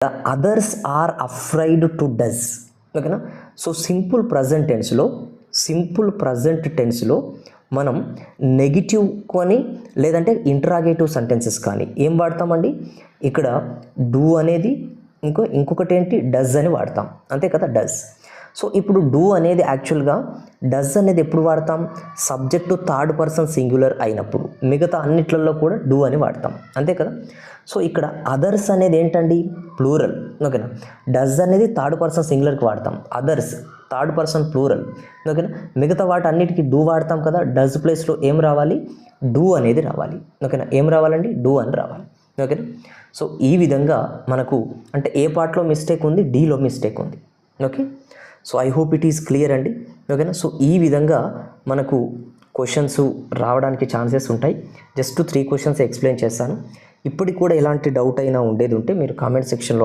The others are afraid to does. ఓకేనా. So simple present టెన్స్లో మనం నెగిటివ్ కానీ లేదంటే ఇంటరాగేటివ్ సెంటెన్సెస్ కానీ ఏం వాడతామండి, ఇక్కడ డూ అనేది ఇంకొకటి ఏంటి, డస్ అని వాడతాం, అంతే కదా, డస్. సో ఇప్పుడు డూ అనేది యాక్చువల్గా డస్ అనేది ఎప్పుడు వాడతాం, సబ్జెక్టు థర్డ్ పర్సన్ సింగులర్ అయినప్పుడు. మిగతా అన్నిట్లలో కూడా డూ అని వాడతాం, అంతే కదా. సో ఇక్కడ అదర్స్ అనేది ఏంటండి, ప్లూరల్. ఓకేనా. డస్ అనేది థర్డ్ పర్సన్ సింగులర్కి వాడతాం, అదర్స్ థర్డ్ పర్సన్ ప్లూరల్. ఓకేనా. మిగతా వాటి అన్నిటికీ డూ వాడతాం కదా, డస్ ప్లేస్లో ఏం రావాలి, డూ అనేది రావాలి. ఓకేనా. ఏం రావాలండి, డూ అని రావాలి. ఓకేనా. సో ఈ విధంగా మనకు అంటే ఏ పార్ట్లో మిస్టేక్ ఉంది, డీలో మిస్టేక్ ఉంది. Okay. So I hope it is clear అండి. ఓకేనా. సో ఈ విధంగా మనకు క్వశ్చన్స్ రావడానికి ఛాన్సెస్ ఉంటాయి. జస్ట్ 3 క్వశ్చన్స్ ఎక్స్ప్లెయిన్ చేస్తాను. ఇప్పటికి కూడా ఎలాంటి డౌట్ అయినా ఉండేది ఉంటే మీరు కామెంట్ సెక్షన్లో